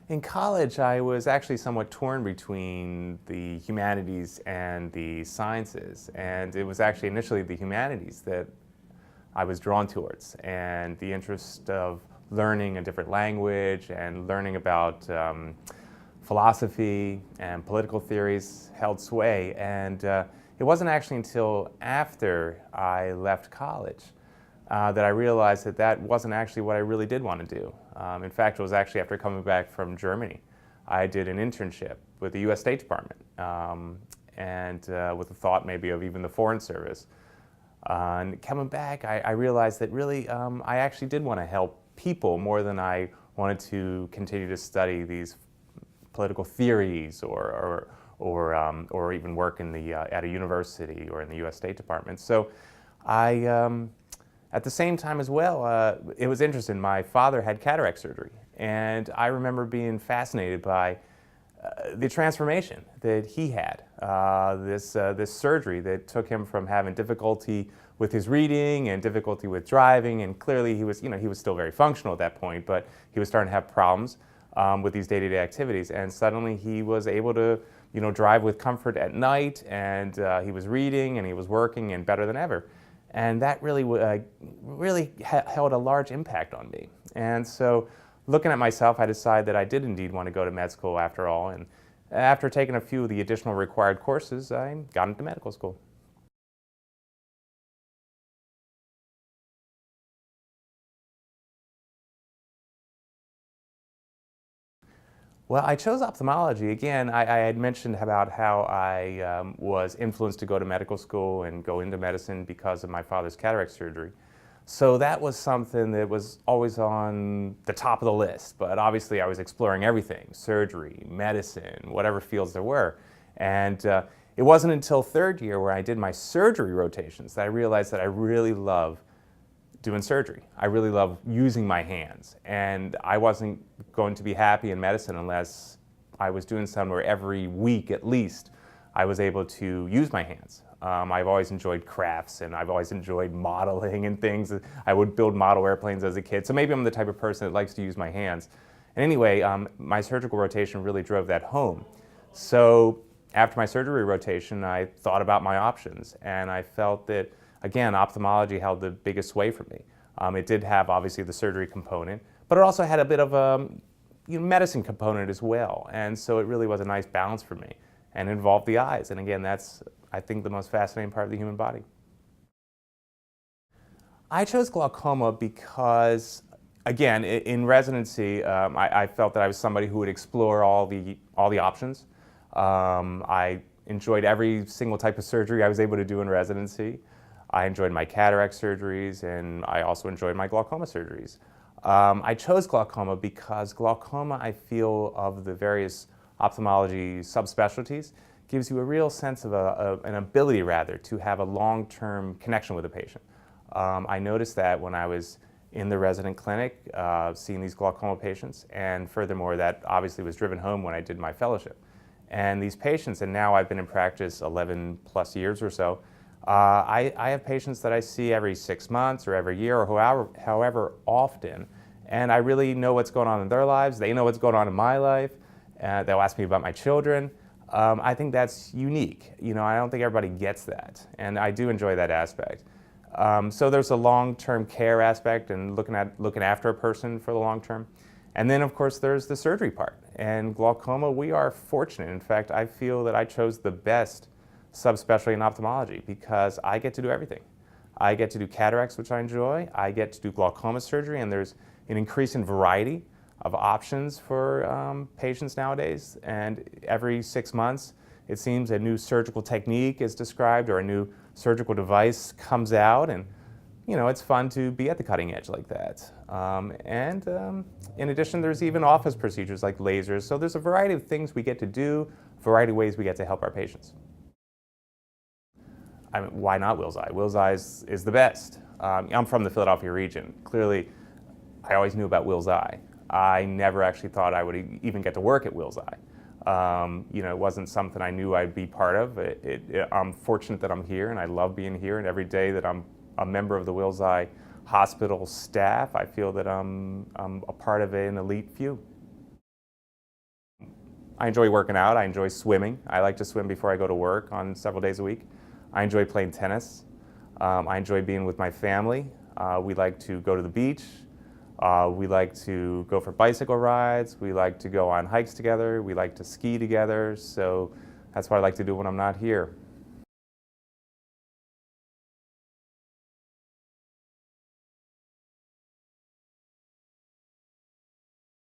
In college, I was actually somewhat torn between the humanities and the sciences, and it was actually initially the humanities that I was drawn towards, and the interest of learning a different language and learning about philosophy and political theories held sway. And it wasn't actually until after I left college that I realized that that wasn't actually what I really did want to do. In fact, it was actually after coming back from Germany. I did an internship with the U.S. State Department, and with the thought maybe of even the Foreign Service. And coming back, I realized that really I actually did want to help people more than I wanted to continue to study these political theories or even work in at a university or in the U.S. State Department. So at the same time as well, it was interesting. My father had cataract surgery, and I remember being fascinated by the transformation that he had. This surgery that took him from having difficulty with his reading and difficulty with driving, and clearly he was still very functional at that point, but he was starting to have problems with these day-to-day activities, and suddenly he was able to drive with comfort at night, and he was reading and he was working and better than ever. And that really held a large impact on me. And so looking at myself, I decided that I did indeed want to go to med school after all. And after taking a few of the additional required courses, I got into medical school. Well, I chose ophthalmology. Again, I had mentioned about how I was influenced to go to medical school and go into medicine because of my father's cataract surgery. So that was something that was always on the top of the list. But obviously I was exploring everything: surgery, medicine, whatever fields there were. And it wasn't until third year where I did my surgery rotations that I realized that I really love doing surgery. I really love using my hands, and I wasn't going to be happy in medicine unless I was doing something where every week at least I was able to use my hands. I've always enjoyed crafts, and I've always enjoyed modeling and things. I would build model airplanes as a kid, so maybe I'm the type of person that likes to use my hands. And anyway, my surgical rotation really drove that home. So after my surgery rotation, I thought about my options, and I felt that, again, ophthalmology held the biggest sway for me. It did have, obviously, the surgery component, but it also had a bit of a medicine component as well. And so it really was a nice balance for me, and involved the eyes. And again, that's, I think, the most fascinating part of the human body. I chose glaucoma because, again, in residency, I felt that I was somebody who would explore all the options. I enjoyed every single type of surgery I was able to do in residency. I enjoyed my cataract surgeries, and I also enjoyed my glaucoma surgeries. I chose glaucoma because glaucoma, I feel, of the various ophthalmology subspecialties, gives you a real sense of an ability, rather, to have a long-term connection with a patient. I noticed that when I was in the resident clinic seeing these glaucoma patients, and furthermore, that obviously was driven home when I did my fellowship. And these patients, and now I've been in practice 11 plus years or so, I have patients that I see every 6 months or every year or however often, and I really know what's going on in their lives. They know what's going on in my life. They'll ask me about my children. I think that's unique. I don't think everybody gets that, and I do enjoy that aspect. So there's a long-term care aspect and looking after a person for the long term. And then, of course, there's the surgery part. And glaucoma, we are fortunate. In fact, I feel that I chose the best subspecialty in ophthalmology because I get to do everything. I get to do cataracts, which I enjoy. I get to do glaucoma surgery, and there's an increasing variety of options for patients nowadays. And every 6 months, it seems a new surgical technique is described or a new surgical device comes out, and it's fun to be at the cutting edge like that. In addition, there's even office procedures like lasers. So there's a variety of things we get to do, a variety of ways we get to help our patients. I mean, why not Wills Eye? Wills Eye is the best. I'm from the Philadelphia region. Clearly, I always knew about Wills Eye. I never actually thought I would even get to work at Wills Eye. It wasn't something I knew I'd be part of. I'm fortunate that I'm here, and I love being here, and every day that I'm a member of the Wills Eye hospital staff, I feel that I'm a part of an elite few. I enjoy working out. I enjoy swimming. I like to swim before I go to work on several days a week. I enjoy playing tennis. I enjoy being with my family. We like to go to the beach. We like to go for bicycle rides. We like to go on hikes together. We like to ski together. So that's what I like to do when I'm not here.